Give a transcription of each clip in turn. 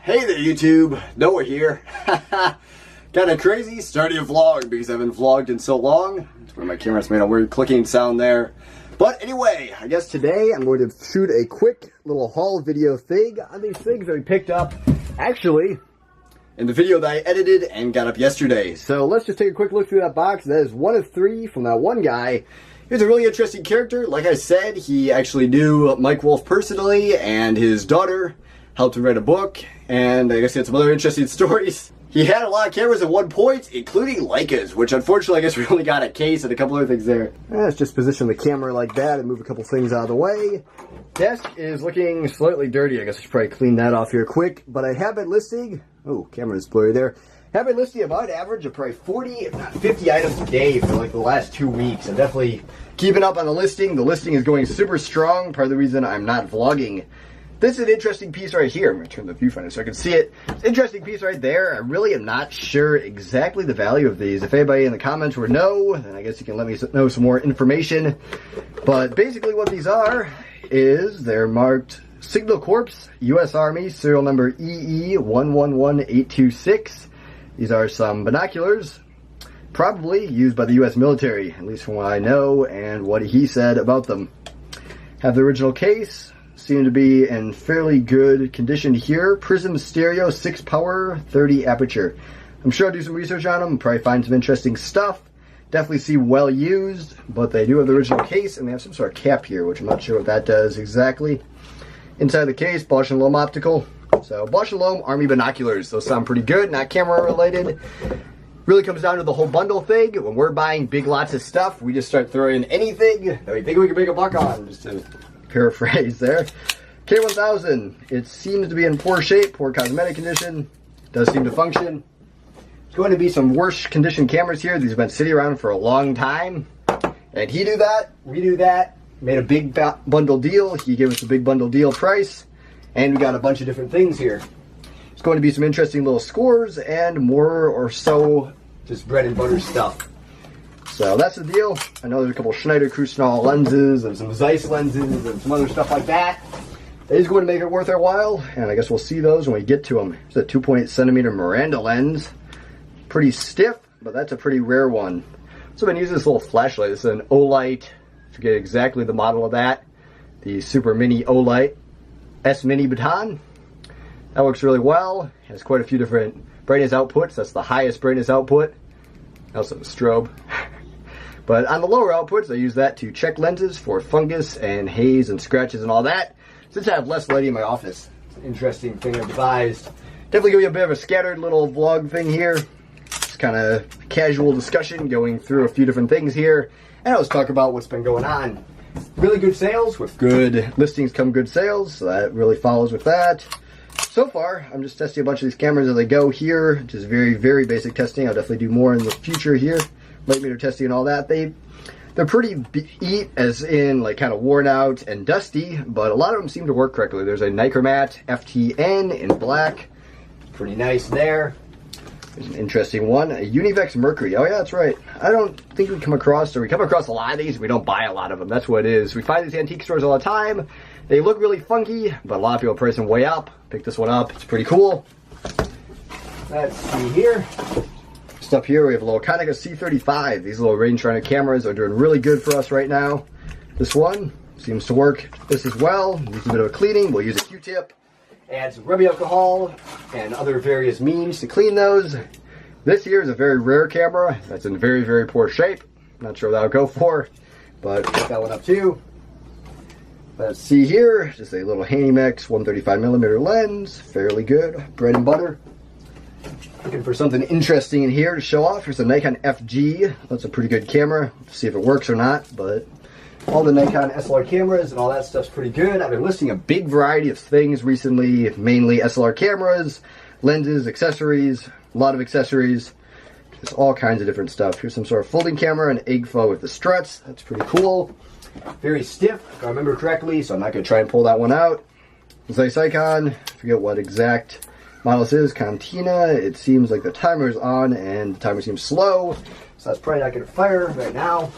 Hey there YouTube, Noah here. Kinda crazy, starting a vlog because I haven't vlogged in so long. That's where my camera's made a weird clicking sound there. But anyway, I guess today I'm going to shoot a quick little haul video thing on these things that we picked up, actually, in the video that I edited and got up yesterday. So let's just take a quick look through that box. That is one of three from that one guy. He's a really interesting character. Like I said, he actually knew Mike Wolf personally, and his daughter helped him write a book, and I guess he had some other interesting stories. He had a lot of cameras at one point, including Leicas, which unfortunately I guess we only got a case and a couple other things there. Let's just position the camera like that and move a couple things out of the way. Desk is looking slightly dirty. I guess I should probably clean that off here quick. But I have been listing, oh, camera is blurry there. Have been listing about an average of probably 40, if not 50 items a day for like the last 2 weeks. I'm definitely keeping up on the listing. The listing is going super strong. Part of the reason I'm not vlogging. This is an interesting piece right here. I'm going to turn the viewfinder so I can see it. It's an interesting piece right there. I really am not sure exactly the value of these. If anybody in the comments would know, then I guess you can let me know some more information. But basically what these are is they're marked Signal Corps, U.S. Army, serial number EE111826. These are some binoculars, probably used by the U.S. military, at least from what I know and what he said about them. Have the original case. Seem to be in fairly good condition here. Prism stereo, 6 power, 30 aperture. I'm sure I'll do some research on them, probably find some interesting stuff. Definitely seem well used, but they do have the original case, and they have some sort of cap here, which I'm not sure what that does exactly. Inside the case, Bosch & Lomb optical. So Bosch & Lomb Army binoculars. Those sound pretty good, not camera related. Really comes down to the whole bundle thing. When we're buying big lots of stuff, we just start throwing anything that we think we can make a buck on, just to paraphrase there. K1000, it seems to be in poor shape, poor cosmetic condition, does seem to function. There's going to be some worse condition cameras here. These have been sitting around for a long time. And he do that, we do that, made a big bundle deal. He gave us a big bundle deal price, and we got a bunch of different things here. There's going to be some interesting little scores and more or so just bread and butter stuff. So that's the deal. I know there's a couple Schneider Krusnall lenses and some Zeiss lenses and some other stuff like that. That is going to make it worth our while, and I guess we'll see those when we get to them. It's a 2.8 centimeter Miranda lens. Pretty stiff, but that's a pretty rare one. So I've been using this little flashlight. This is an Olight. I forget exactly the model of that. The Super Mini Olight S Mini Baton. That works really well. Has quite a few different brightness outputs. That's the highest brightness output. Also the strobe. But on the lower outputs, I use that to check lenses for fungus and haze and scratches and all that. Since I have less lighting in my office, it's an interesting thing I've devised. Definitely give you a bit of a scattered little vlog thing here. Just kind of casual discussion, going through a few different things here. And let's talk about what's been going on. Really good sales. With good listings come good sales, so that really follows with that. So far, I'm just testing a bunch of these cameras as they go here. Just very, very basic testing. I'll definitely do more in the future here. Light meter testing and all that. They're pretty beat, as in like kind of worn out and dusty, but a lot of them seem to work correctly. There's a Nichromat FTN in black. Pretty nice there. There's an interesting one. A Univex Mercury. Oh yeah, that's right. I don't think we come across a lot of these. We don't buy a lot of them. That's what it is. We find these antique stores all the time. They look really funky, but a lot of people price them way up. Pick this one up. It's pretty cool. Let's see here. Up here we have a little Konica C35. These little rangefinder cameras are doing really good for us right now. This one seems to work just as well. Needs a bit of a cleaning. We'll use a Q-tip, add some rubbing alcohol and other various means to clean those. This here is a very rare camera that's in very, very poor shape. Not sure what that would go for, but pick that one up too. Let's see here, just a little Handymex 135mm lens, fairly good, bread and butter. Looking for something interesting in here to show off. Here's a Nikon FG. That's a pretty good camera. Let's see if it works or not, but all the Nikon SLR cameras and all that stuff's pretty good. I've been listing a big variety of things recently, mainly SLR cameras, lenses, accessories, a lot of accessories. There's all kinds of different stuff. Here's some sort of folding camera, an Agfa with the struts. That's pretty cool. Very stiff, if I remember correctly, so I'm not going to try and pull that one out. Zeiss Icon, I forget what exact model this is, Cantina. It seems like the timer is on and the timer seems slow, so that's probably not going to fire right now.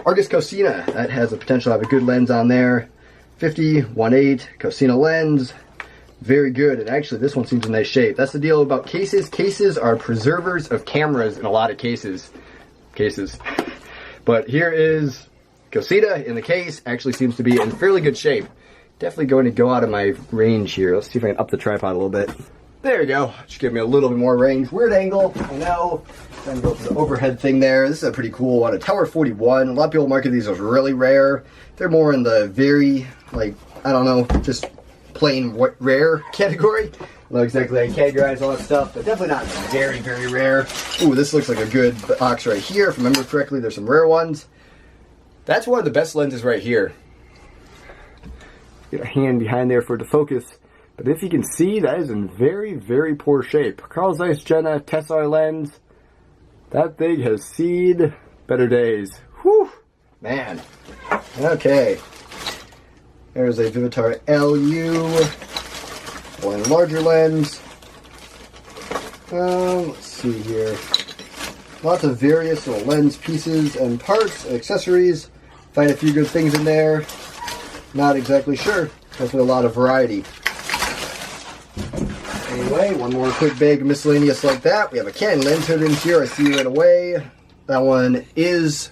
Argus Cosina, that has the potential to have a good lens on there. 50, 1.8, Cosina lens. Very good, and actually this one seems in nice shape. That's the deal about cases. Cases are preservers of cameras in a lot of cases. But here is Cosita in the case. Actually seems to be in fairly good shape. Definitely going to go out of my range here. Let's see if I can up the tripod a little bit. There you go. Just give me a little bit more range. Weird angle, I know. Then go to the overhead thing there. This is a pretty cool one. A Tower 41. A lot of people market these as really rare. They're more in the very, like, I don't know, just plain rare category. I don't know exactly how you categorize all that stuff, but definitely not very, very rare. Ooh, this looks like a good box right here. If I remember correctly, there's some rare ones. That's one of the best lenses right here. Get a hand behind there for it to focus. But if you can see, that is in very, very poor shape. Carl Zeiss Jenna Tessar lens. That thing has seen better days. Whew, man. Okay. There's a Vivitar LU. One larger lens. Let's see here. Lots of various little lens pieces and parts and accessories. Find a few good things in there. Not exactly sure. Definitely a lot of variety. Anyway, one more quick bag of miscellaneous like that. We have a Canon lens hood in here. I see right away. That one is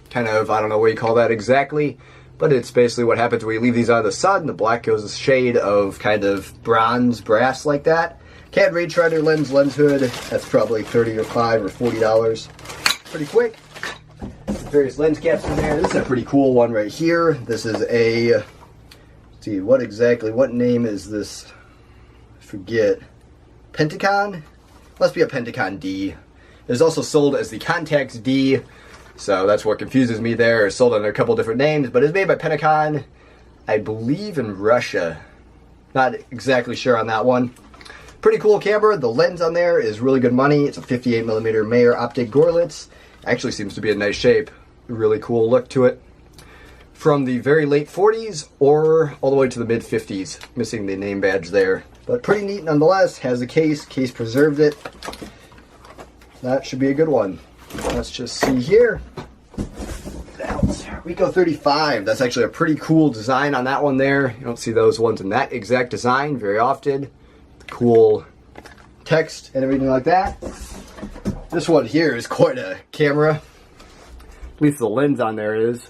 kind of, I don't know what you call that exactly, but it's basically what happens when you leave these out of the sun. The black goes a shade of kind of bronze, brass like that. Canon Range Rider lens hood. That's probably $35 or $40. Pretty quick. Various lens caps in there. This is a pretty cool one right here. This is a, let's see, what name is this? I forget. Pentacon? Must be a Pentacon D. It's also sold as the Contax D, so that's what confuses me there. It's sold under a couple different names, but it's made by Pentacon, I believe in Russia. Not exactly sure on that one. Pretty cool camera. The lens on there is really good money. It's a 58mm Mayer optic Gorlitz. Actually seems to be in nice shape. Really cool look to it. From the very late 40s or all the way to the mid 50s. Missing the name badge there. But pretty neat nonetheless. Has a case. Case preserved it. That should be a good one. Let's just see here. Ricoh 35. That's actually a pretty cool design on that one there. You don't see those ones in that exact design very often. Cool text and everything like that. This one here is quite a camera. At least the lens on there is.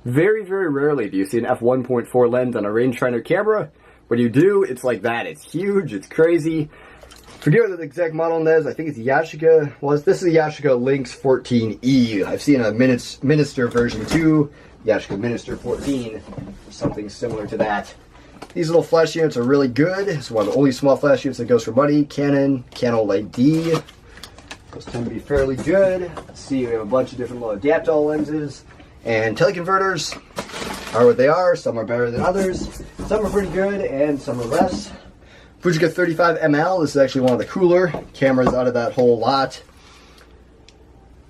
Very, very rarely do you see an f1.4 lens on a rangefinder camera. When you do, it's like that. It's huge. It's crazy. Forget what the exact model is. I think it's Yashica. Well, this is a Yashica Lynx 14E. I've seen a Minister version 2. Yashica Minister 14. Something similar to that. These little flash units are really good. It's one of the only small flash units that goes for money. Canon Light D. Those tend to be fairly good. Let's see, we have a bunch of different little Adaptol lenses. And teleconverters are what they are. Some are better than others. Some are pretty good and some are less. Fujica 35ml. This is actually one of the cooler cameras out of that whole lot.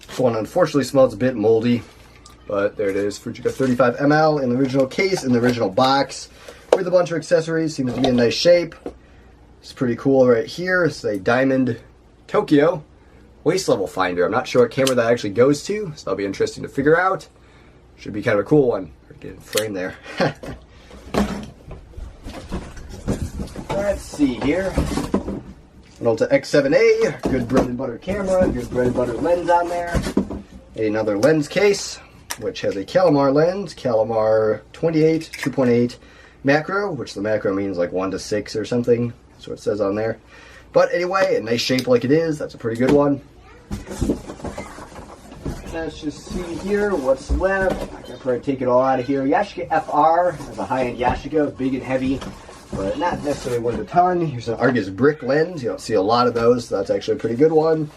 This one unfortunately smells a bit moldy. But there it is. Fujica 35ml in the original case, in the original box. With a bunch of accessories. Seems to be in nice shape. It's pretty cool right here. It's a Diamond Tokyo waist level finder. I'm not sure what camera that actually goes to, so that'll be interesting to figure out. Should be kind of a cool one. Get in frame there. Let's see here. An Ulta X7A, good bread and butter camera, good bread and butter lens on there. Another lens case, which has a Calamar lens, Calamar 28, 2.8 macro, which the macro means like 1 to 6 or something. That's what it says on there. But anyway, a nice shape like it is. That's a pretty good one. Let's just see here what's left. I can probably take it all out of here. Yashica FR is a high-end Yashica, big and heavy, but not necessarily worth a ton. Here's an Argus brick lens. You don't see a lot of those, so that's actually a pretty good one.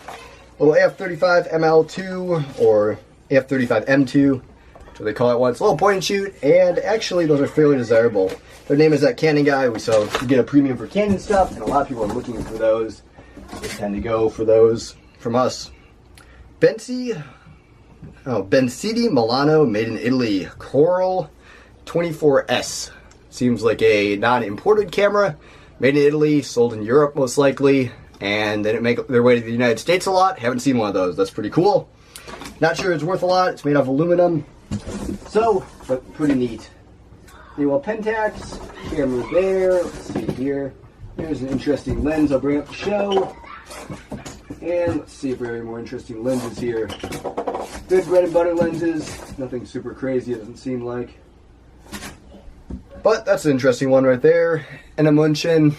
A little AF35 ML2 or AF35M2, that's what they call it once. A little point and shoot, and actually those are fairly desirable. Their name is that Canon guy. We sell, you get a premium for Canon stuff, and a lot of people are looking for those. They tend to go for those from us. Bensidi Milano, made in Italy. Coral 24S. Seems like a non-imported camera. Made in Italy, sold in Europe most likely, and they didn't make their way to the United States a lot. Haven't seen one of those. That's pretty cool. Not sure it's worth a lot. It's made of aluminum. So, but pretty neat. The Pentax camera there. Let's see here. There's an interesting lens I'll bring up to show. And let's see if we have any more interesting lenses here. Good bread and butter lenses. Nothing super crazy, it doesn't seem like. But that's an interesting one right there. And a Munchen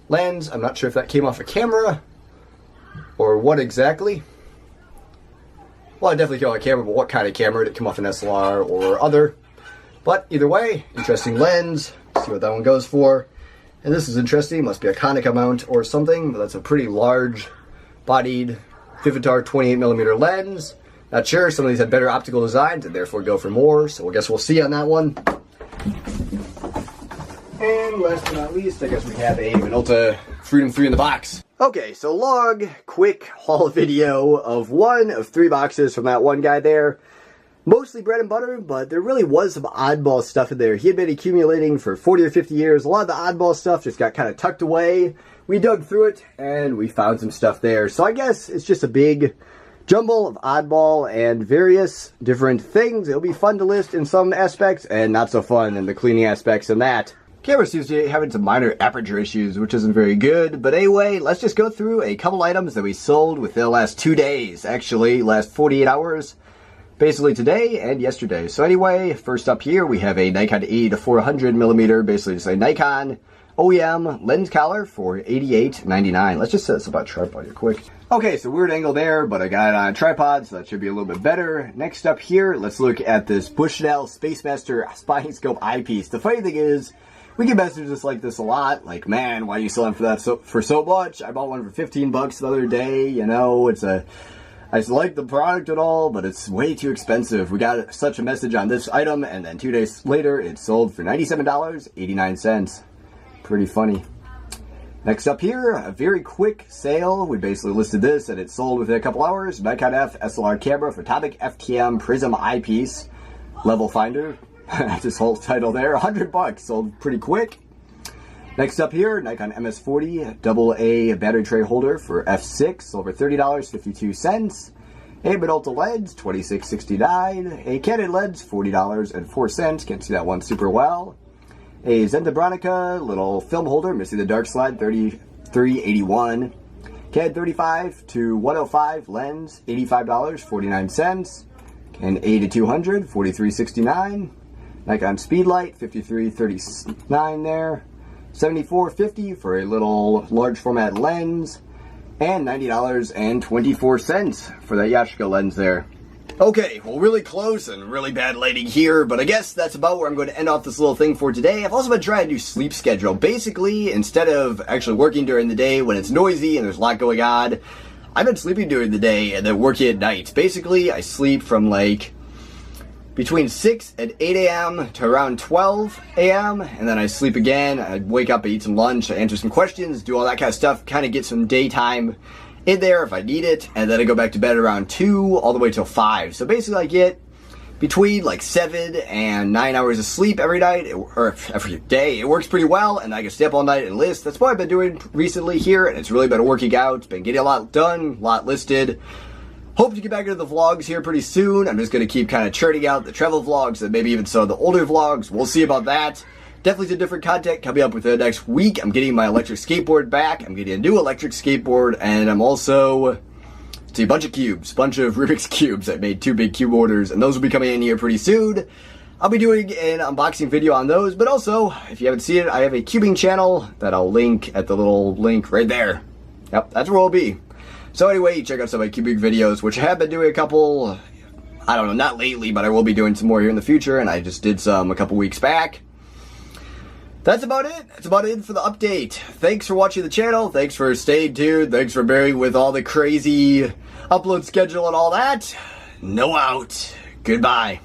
lens. I'm not sure if that came off a camera or what exactly. Well, it definitely came off a camera, but what kind of camera? Did it come off an SLR or other? But either way, interesting lens. See what that one goes for. And this is interesting. Must be a Konica mount or something, but that's a pretty large bodied Vivitar 28mm lens. Not sure. Some of these had better optical designs and therefore go for more. So I guess we'll see on that one. And last but not least, I guess we have a Minolta Freedom 3 in the box. Okay, so quick haul video of one of 3 boxes from that one guy there. Mostly bread and butter, but there really was some oddball stuff in there. He had been accumulating for 40 or 50 years. A lot of the oddball stuff just got kind of tucked away. We dug through it, and we found some stuff there. So I guess it's just a big jumble of oddball and various different things. It'll be fun to list in some aspects, and not so fun in the cleaning aspects and that. Camera seems to be having some minor aperture issues, which isn't very good. But anyway, let's just go through a couple items that we sold within the last 2 days. Actually, last 48 hours. Basically today and yesterday. So anyway, first up here we have a Nikon 80-400mm, basically just a Nikon OEM lens collar for $88.99. Let's just set this up on a tripod here quick. Okay, so weird angle there, but I got it on a tripod, so that should be a little bit better. Next up here, let's look at this Bushnell Spacemaster spying scope eyepiece. The funny thing is, we get messages like this a lot, like, man, why are you selling for that for so much? I bought one for 15 bucks the other day, you know, I like the product and all, but it's way too expensive. We got such a message on this item, and then 2 days later, it sold for $97.89. Pretty funny. Next up here, a very quick sale. We basically listed this, and it sold within a couple hours. Nikon F SLR camera, Photopic FTM Prism eyepiece, level finder. This whole title there, 100 bucks, sold pretty quick. Next up here, Nikon MS40 AA battery tray holder for F6, sold for $30.52. A Minolta lens, $26.69. A Canon lens, $40.04. Can't see that one super well. A Zenda Bronica little film holder, missing the dark slide, $33.81. Canon 35-105 lens, $85.49. Canon A200, $43.69. Nikon Speedlight, $53.39 there. $74.50 for a little large format lens, and $90.24 for that Yashica lens there. Okay, well, really close and really bad lighting here, but I guess that's about where I'm going to end off this little thing for today. I've also been trying to do sleep schedule. Basically, instead of actually working during the day when it's noisy and there's a lot going on, I've been sleeping during the day and then working at night. Basically, I sleep from like between 6 and 8 a.m. to around 12 a.m. and then I sleep again. I wake up, I eat some lunch, I answer some questions, do all that kind of stuff, kind of get some daytime in there if I need it, and then I go back to bed around 2 all the way till 5. So basically I get between like 7 and 9 hours of sleep every night, or every day. It works pretty well, and I can stay up all night and list. That's what I've been doing recently here, and it's really been working out. It's been getting a lot done, a lot listed. Hope to get back into the vlogs here pretty soon. I'm just going to keep kind of churning out the travel vlogs and maybe even some of the older vlogs. We'll see about that. Definitely some different content coming up within the next week. I'm getting my electric skateboard back. I'm getting a new electric skateboard, and I'm also, see, a bunch of cubes, a bunch of Rubik's Cubes. I made 2 big cube orders, and those will be coming in here pretty soon. I'll be doing an unboxing video on those, but also, if you haven't seen it, I have a cubing channel that I'll link at the little link right there. Yep, that's where I'll be. So anyway, check out some of my cubing videos, which I have been doing a couple, I don't know, not lately, but I will be doing some more here in the future, and I just did some a couple weeks back. That's about it. That's about it for the update. Thanks for watching the channel. Thanks for staying tuned. Thanks for bearing with all the crazy upload schedule and all that. No out. Goodbye.